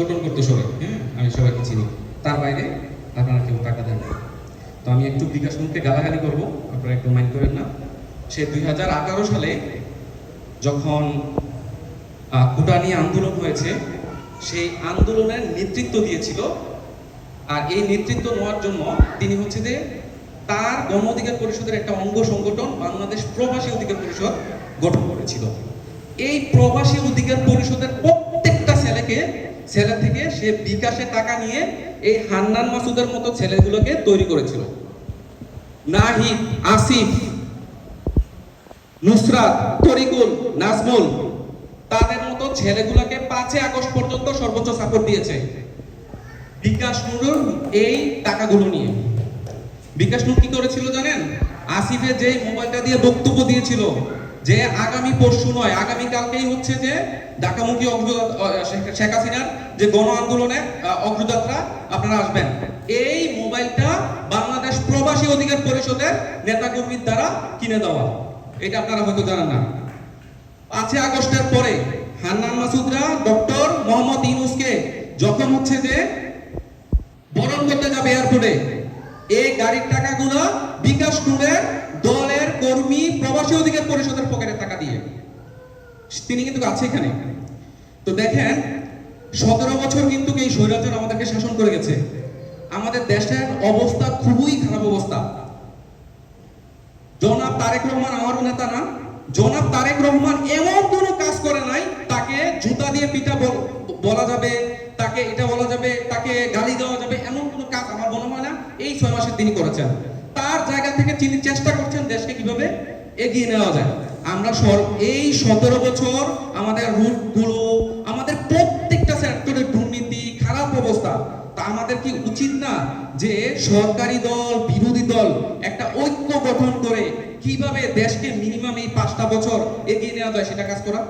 গঠন করতে সবাই, হ্যাঁ আমি সবাইকে চিনি, তার বাইরে আপনারা কেউ টাকা দেন না। তো আমি একটু বিকাশ মুখকে গালাগালি করবো, আপনারা একটু মাইন্ড করেন না। সে 2011 সালে যখন কোটা নিয়ে আন্দোলন হয়েছে, সেই আন্দোলনের নেতৃত্ব দিয়েছিল। আর এই নেতৃত্ব নেওয়ার জন্য তিনি হচ্ছে যে তার গণ অধিকার পরিষদের একটা অঙ্গ সংগঠন বাংলাদেশ প্রবাসী অধিকার পরিষদ গঠন করেছিল। এই প্রবাসী অধিকার পরিষদের প্রত্যেকটা ছেলে থেকে সে বিকাশে টাকা নিয়ে এই হান্নান মাসুদের মতো ছেলেগুলোকে তৈরি করেছিল। নাহিদ, আসিফ, নুসরাত, তরিকুল, নাজমুল, তাদের মতো ছেলেগুলোকে 5 আগস্ট পর্যন্ত সর্বোচ্চ সাপোর্ট দিয়েছে বিকাশ নূর এই টাকাগুলো নিয়ে। বিকাশ নূর কি করেছিল জানেন? আসিফের যে মোবাইলটা দিয়ে বক্তব্য দিয়েছিল যে আগামী পরশু নয়, আগামী কালকেই হচ্ছে যে ঢাকামুখী শেখ হাসিনার যে গণ আন্দোলনের অগ্রযাত্রা, আপনারা আসবেন। এই মোবাইলটা বাংলাদেশ প্রবাসী অধিকার পরিষদের নেতাকর্মীর দ্বারা কিনে দেওয়া, এটা আপনারা হয়তো জানেন না। 5 আগস্টের পরে হান্নান মাসুদরা ডক্টর মোহাম্মদ ইউনূসকে যখন হচ্ছে যে বরণ করতে যাবে এয়ারপোর্টে, এই গাড়ির টাকাগুলো বিকাশ নূরের দলের কর্মী প্রবাসী অধিকার পরিষদের পকেটে টাকা দিয়ে, তিনি কিন্তু আছে এখানে। তো দেখেন 17 বছর কিন্তু এই স্বৈরাচার আমাদেরকে শাসন করে গেছে। আমাদের দেশের অবস্থা খুবই খারাপ অবস্থা। জনাব তারেক রহমান আমার নেতা না, জনাব তারেক রহমান এমন কোনো কাজ করে নাই তাকে জুতা দিয়ে পিটা বলা যাবে, তাকে এটা বলা যাবে, তাকে গালি দেওয়া যাবে, এমন কোনো কাজ আমার মনে হয় না এই 6 মাসে তিনি করেছেন। তার জায়গা থেকে তিনি চেষ্টা করছেন দেশকে কিভাবে এগিয়ে নেওয়া যায়। আমরা এই 17 বছর আমাদের রুটগুলো, আমাদের প্রত্যেকটা সেক্টরের দুর্নীতি, খারাপ অবস্থা, তা আমাদের কি উচিত না যে সরকারি দল বিরোধী দল একটা ঐক্য গঠন করে কিভাবে দেশকে মিনিমাম এই 5টা বছর এগিয়ে নেওয়া যায় সেটা কাজ করা?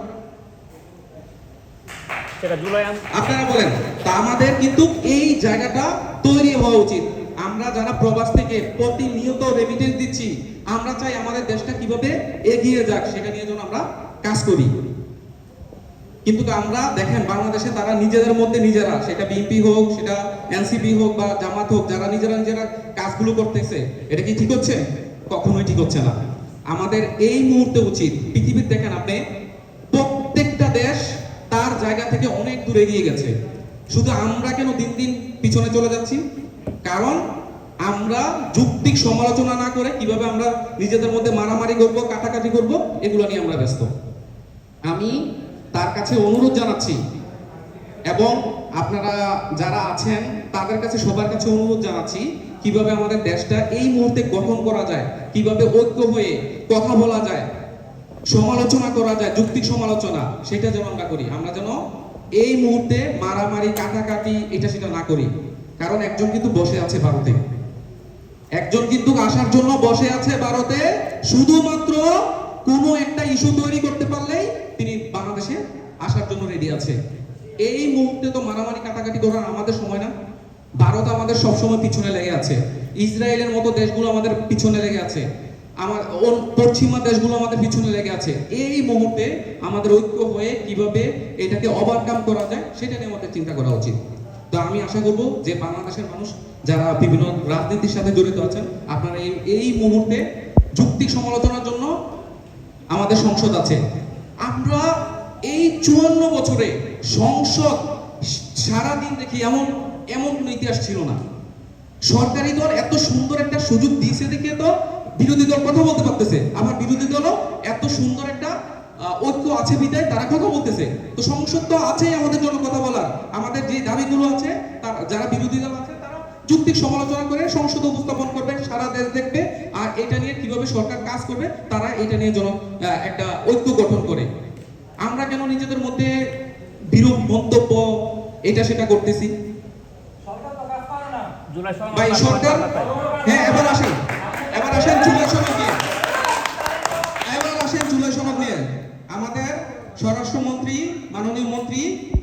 আপনারা বলেন। তা আমাদের কিন্তু এই জায়গাটা তৈরি হওয়া উচিত। আমরা যারা প্রবাস থেকে প্রতিনিয়ত রেমিটেন্স দিচ্ছি, আমরা চাই আমাদের দেশটা কিভাবে এগিয়ে যাক সেটা নিয়ে যেন আমরা কাজ করি। কিন্তু আমরা দেখেন বাংলাদেশে তারা নিজেদের মধ্যে নিজেরা, সেটা বিএনপি হোক, সেটা এনসিপি হোক বা জামাত হোক, যারা নিজেরা কাজগুলো করতেছে, এটা কি ঠিক হচ্ছে? কখনোই ঠিক হচ্ছে না। আমাদের এই মুহূর্তে উচিত, পৃথিবীর দেখেন আপনি প্রত্যেকটা দেশ তার জায়গা থেকে অনেক দূরে এগিয়ে গেছে, শুধু আমরা কেন দিন দিন পিছনে চলে যাচ্ছি? কারণ আমরা যৌক্তিক সমালোচনা না করে কিভাবে আমরা নিজেদের মধ্যে মারামারি করব, কাটাকাটি করব, এগুলো নিয়ে আমরা ব্যস্ত। আমি তার কাছে অনুরোধ জানাচ্ছি এবং আপনারা যারা আছেন তাদের কাছে, সবার কাছে অনুরোধ জানাচ্ছি, কিভাবে আমাদের দেশটা এই মুহূর্তে গঠন করা যায়, কিভাবে ঐক্য হয়ে কথা বলা যায়, সমালোচনা করা যায়, যৌক্তিক সমালোচনা, সেটা যেন আমরা করি। আমরা যেন এই মুহূর্তে মারামারি কাটাকাটি এটা সেটা না করি। কারণ একজন কিন্তু বসে আছে ভারতে, একজন কিন্তু আসার জন্য বসে আছে ভারতে, শুধুমাত্র কোনো একটা ইস্যু তৈরি করতে পারলেই তিনি বাংলাদেশে আসার জন্য রেডি আছে। এই মুহূর্তে তো মারামারি কাটাকাটি করার আমাদের সময় না। ভারত আমাদের সবসময় পিছনে লেগে আছে, ইসরায়েলের মতো দেশগুলো আমাদের পিছনে লেগে আছে, আমার পশ্চিমা দেশগুলো আমাদের পিছনে লেগে আছে। এই মুহূর্তে আমাদের ঐক্য হয়ে কিভাবে এটাকে ওভারকাম করা যায় সেটা নিয়ে আমাদের চিন্তা করা উচিত। তো আমি আশা করব যে বাংলাদেশের মানুষ যারা বিভিন্ন রাজনীতির সাথে জড়িত আছেন, আপনারা এই মুহূর্তে যৌক্তিক সমালোচনার জন্য আমাদের সংসদ আছে। আমরা এই 54 বছরে সংসদ সারাদিন দেখি এমন কোনো ইতিহাস ছিল না। সরকারি দল এত সুন্দর একটা সুযোগ দিয়েছে দেখে তো বিরোধী দল কথা বলতে পারতেছে, আবার বিরোধী দলও এত সুন্দর একটা ঐক্য আছে বিদায় তারা কথা বলতেছে। তো সংসদ তো আছেই আমাদের জন্য কথা বলার, আমাদের যে দাবিগুলো আছে যারা বিরোধী দল আছে তারা যৌক্তিক সমালোচনা করে সংসদে উপস্থাপন করবে, সারা দেশ দেখবে, আর এটা নিয়ে কিভাবে সরকার কাজ করবে তারা এটা নিয়ে যেন একটা ঐক্য গঠন করে। আমরা কেন নিজেদের মধ্যে বিরূপ মন্তব্য এটা সেটা করতেছি? ভাই সরকার, হ্যাঁ এবার আসেন জুলাই সনদ